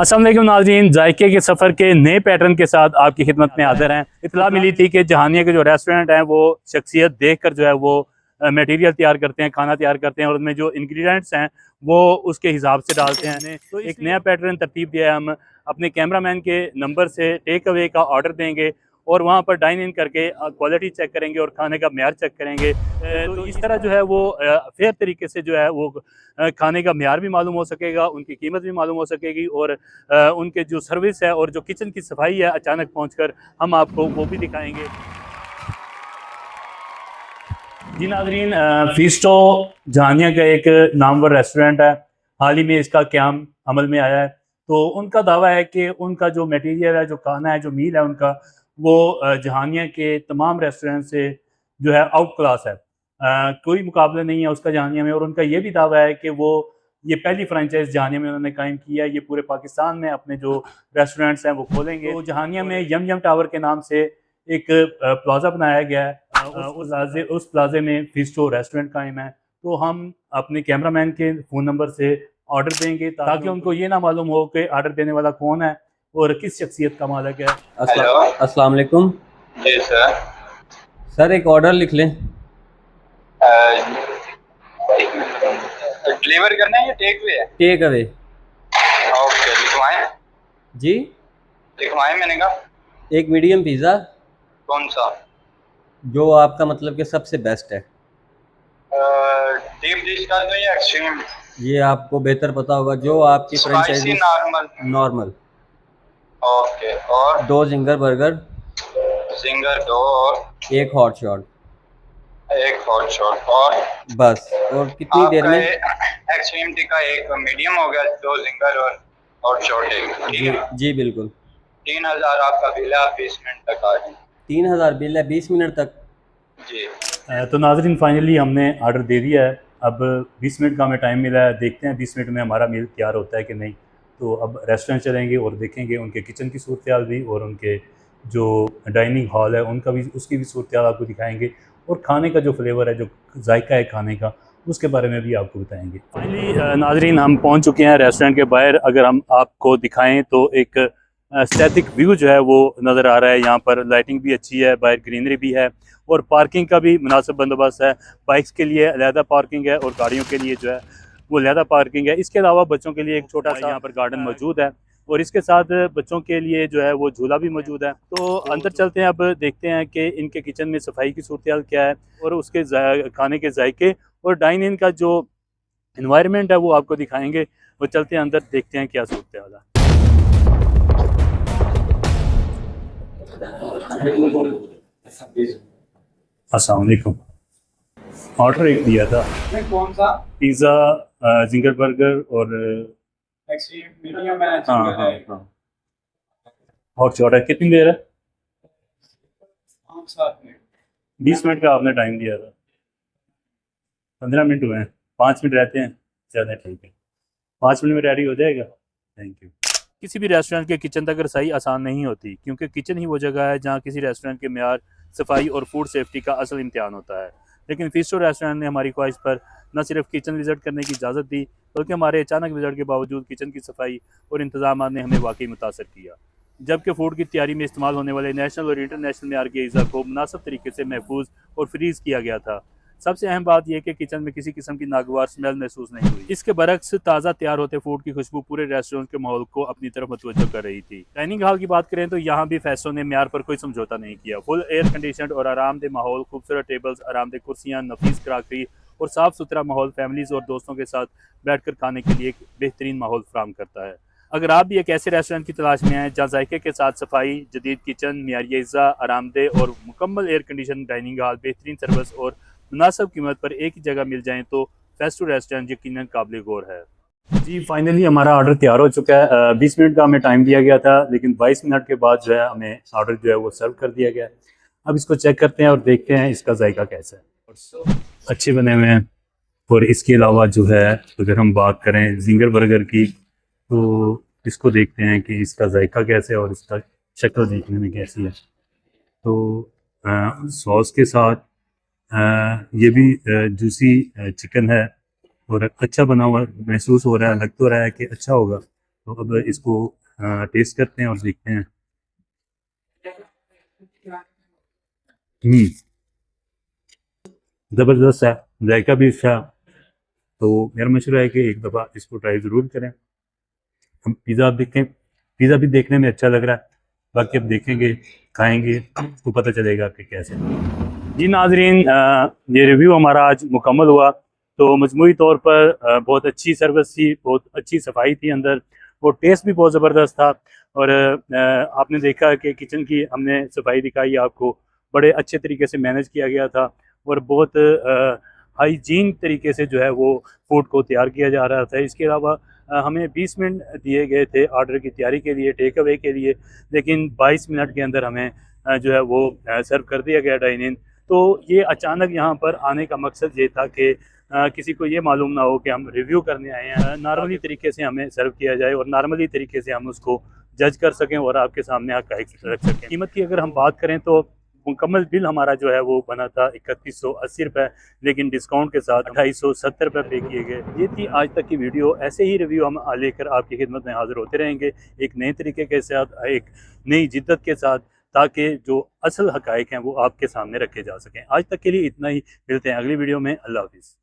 अस्सलाम वालेकुम नाज़रीन, जायके के सफ़र के नए पैटर्न के साथ आपकी खिदमत में हाजिर हैं। इतला मिली थी कि जहानिया के जो रेस्टोरेंट हैं वो शख्सियत देखकर जो है वो मटेरियल तैयार करते हैं, खाना तैयार करते हैं और उसमें जो इंग्रेडिएंट्स हैं वो उसके हिसाब से डालते हैं। तो एक नया पैटर्न तरतीब दिया है। हम अपने कैमरामैन के नंबर से टेक अवे का ऑर्डर देंगे और वहाँ पर डाइन इन करके क्वालिटी चेक करेंगे और खाने का म्यार चेक करेंगे। तो इस तरह जो है वो फेयर तरीके से जो है वो खाने का म्यार भी मालूम हो सकेगा, उनकी कीमत भी मालूम हो सकेगी और उनके जो सर्विस है और जो किचन की सफाई है अचानक पहुंचकर हम आपको वो भी दिखाएंगे। जी नाज़रीन, फीस्टो जहानिया का एक नामवर रेस्टोरेंट है। हाल ही में इसका क़याम अमल में आया है। तो उनका दावा है कि उनका जो मटेरियल है, जो खाना है, जो मील है उनका, वो जहानिया के तमाम रेस्टोरेंट से जो है आउट क्लास है। कोई मुकाबला नहीं है उसका जहानिया में। और उनका ये भी दावा है कि वो ये पहली फ्रेंचाइज जहानिया में उन्होंने कायम किया है। ये पूरे पाकिस्तान में अपने जो रेस्टोरेंट्स हैं वो खोलेंगे। तो जहानिया में यम यम टावर के नाम से एक प्लाजा बनाया गया है। उस प्लाजे में फीस्टो रेस्टोरेंट कायम है। तो हम अपने कैमरामैन के फ़ोन नंबर से ऑर्डर देंगे ताकि उनको ये ना मालूम हो कि ऑर्डर देने वाला कौन है और किस शख्सियत का मालिक है। अस्सलाम वालेकुम। जी सर। सर एक ऑर्डर लिख लें। डिलीवर करना है या टेक अवे है? Take away. ओके, लिखवाएं। जी लिखवाएं मैंने कहा। एक मीडियम पिज़्ज़ा। कौन सा? जो आपका मतलब कि सबसे बेस्ट है। डीप डिश का दो या एक्सट्रीम? ये आपको बेहतर पता होगा। जो आपकी फ्रेंचाइजी नॉर्मल। ओके। और 2 जिंगर बर्गर, जिंगर 2 और एक हॉट शॉट। एक हॉट शॉट और बस। और कितनी देर में? एक्सट्रीम टिक्का एक मीडियम हो गया, 2 जिंगर और हॉट शॉट एक। ठीक है जी बिल्कुल। 3000 आपका बिल है। आप 20 मिनट तक आ जाए। 3000 बिल है, 20 मिनट तक। जी। तो नाज़रीन फाइनली हमने ऑर्डर दे दिया है। अब 20 मिनट का हमें टाइम मिला है। देखते हैं 20 मिनट में हमारा मील तैयार होता है कि नहीं। तो अब रेस्टोरेंट चलेंगे और देखेंगे उनके किचन की सूरत हाल भी और उनके जो डाइनिंग हॉल है उनका भी, उसकी भी सूरत हाल आपको दिखाएंगे और खाने का जो फ्लेवर है, जो जायका है खाने का, उसके बारे में भी आपको बताएंगे। फाइनली नाज़रीन हम पहुंच चुके हैं रेस्टोरेंट के बाहर। अगर हम आपको दिखाएं तो एक स्टैटिक व्यू जो है वो नज़र आ रहा है। यहाँ पर लाइटिंग भी अच्छी है, बाहर ग्रीनरी भी है और पार्किंग का भी मुनासिब बंदोबस्त है। बाइक्स के लिए अलहदा पार्किंग है और गाड़ियों के लिए जो है वो अलहदा पार्किंग है। इसके अलावा बच्चों के लिए एक छोटा सा यहाँ पर गार्डन मौजूद है और इसके साथ बच्चों के लिए जो है वो झूला भी मौजूद है। तो अंदर चलते हैं, अब देखते हैं कि इनके किचन में सफाई की सूरत हाल क्या है और उसके खाने के जायके और डाइन इन का जो इन्वायरमेंट है वो आपको दिखाएंगे। वो चलते हैं अंदर, देखते हैं क्या सूरत हाल है। अस्सलाम वालेकुम। ऑर्डर एक दिया था। कौन सा? पिज़्ज़ा, जिंगर बर्गर और मीडियम है। हाँ। हॉट शॉट है। कितनी देर है? 5-7 मिनट। 20 मिनट का आपने टाइम दिया था। 15 मिनट हुए हैं। 5 मिनट रहते हैं। चलें ठीक है, 5 मिनट में रेडी हो जाएगा। Thank you. किसी भी रेस्टोरेंट के किचन तक रसाई आसान नहीं होती, क्योंकि किचन ही वो जगह है जहाँ किसी रेस्टोरेंट के म्यार, सफाई और फूड सेफ्टी का असल इम्तिहान होता है। लेकिन फीस्टो रेस्टोरेंट ने हमारी ख्वाहिश पर न सिर्फ किचन विज़िट करने की इजाज़त दी, बल्कि हमारे अचानक विज़िट के बावजूद किचन की सफाई और इंतजाम ने हमें वाकई मुतासर किया। जबकि फूड की तैयारी में इस्तेमाल होने वाले नेशनल और इंटरनेशनल म्यार के अज़ा को मुनासिब तरीके से महफूज और फ्रीज़ किया गया था। सबसे अहम बात यह कि किचन में किसी किस्म की नागवार स्मेल महसूस नहीं हुई। इसके बरक्स ताज़ा तैयार होते फूड की खुशबू पूरे रेस्टोरेंट के माहौल को अपनी तरफ मुतवज्जो कर रही थी। डाइनिंग हॉल की बात करें तो यहाँ भी फैसलों ने म्यार पर कोई समझौता नहीं किया। फुल एयर कंडीशनड और आरामदेह माहौल, खूबसूरत टेबल्स, आरामदेह कुर्सियाँ, नफीस क्राकरी और साफ़ सुथरा माहौल फैमिलीज़ और दोस्तों के साथ बैठकर खाने के लिए एक बेहतरीन माहौल फराहम करता है। अगर आप भी एक ऐसे रेस्टोरेंट की तलाश में हैं जहाँ जायके के साथ सफाई, जदीद किचन, मियारी अज़ा, आरामदेह और मुकम्मल एयर कंडीशन डाइनिंग हॉल, बेहतरीन सर्विस और मुनासिब कीमत पर एक ही जगह मिल जाएं, तो फेस्टो रेस्टोरेंट यकीनन काबिल गौर है। जी फाइनली हमारा ऑर्डर तैयार हो चुका है। 20 मिनट का हमें टाइम दिया गया था, लेकिन 22 मिनट के बाद जो है हमें ऑर्डर जो है वो सर्व कर दिया गया है। अब इसको चेक करते हैं और देखते हैं इसका जायका कैसा है। अच्छे बने हुए हैं। और इसके अलावा जो है अगर हम बात करें जिंगर बर्गर की, तो इसको देखते हैं कि इसका जायका कैसा है और इसका शक्ल देखने में कैसी है। तो सॉस के साथ ये भी जूसी चिकन है और अच्छा बना हुआ महसूस हो रहा है। लग तो रहा है कि अच्छा होगा, तो अब इसको टेस्ट करते हैं और देखते हैं। ज़बरदस्त है, जायका भी अच्छा। तो मेरा मशवरा है कि एक दफ़ा इसको ट्राई ज़रूर करें। हम पिज़्ज़ा देखें, पिज़्ज़ा भी देखने में अच्छा लग रहा है, बाकी अब देखेंगे, खाएंगे तो पता चलेगा कि कैसे। जी नाज़रीन, ये रिव्यू हमारा आज मुकम्मल हुआ। तो मजमूई तौर पर बहुत अच्छी सर्विस थी, बहुत अच्छी सफाई थी अंदर, और टेस्ट भी बहुत ज़बरदस्त था। और आपने देखा कि किचन की हमने सफाई दिखाई आपको, बड़े अच्छे तरीके से मैनेज किया गया था और बहुत हाइजीन तरीके से जो है वो फूड को तैयार किया जा रहा था। इसके अलावा हमें 20 मिनट दिए गए थे ऑर्डर की तैयारी के लिए, टेक अवे के लिए, लेकिन 22 मिनट के अंदर हमें जो है वो सर्व कर दिया गया डाइन इन। तो ये अचानक यहाँ पर आने का मकसद ये था कि किसी को ये मालूम ना हो कि हम रिव्यू करने आए हैं, नॉर्मली तरीके से हमें सर्व किया जाए और नॉर्मली तरीके से हम उसको जज कर सकें और आपके सामने हक़ाइक़ रख सकें। कीमत की अगर हम बात करें तो मुकम्मल बिल हमारा जो है वो बना था 3180 रुपये, लेकिन डिस्काउंट के साथ 2870 रुपये पे किए गए। ये थी आज तक की वीडियो। ऐसे ही रिव्यू हम लेकर आपकी खिदमत में हाज़िर होते रहेंगे, एक नए तरीके के साथ, एक नई जिद्दत के साथ, ताकि जो असल हक़ाइक़ हैं वो आपके सामने रखे जा सकें। आज तक के लिए इतना ही, मिलते हैं अगली वीडियो में। अल्लाह हाफ़िज़।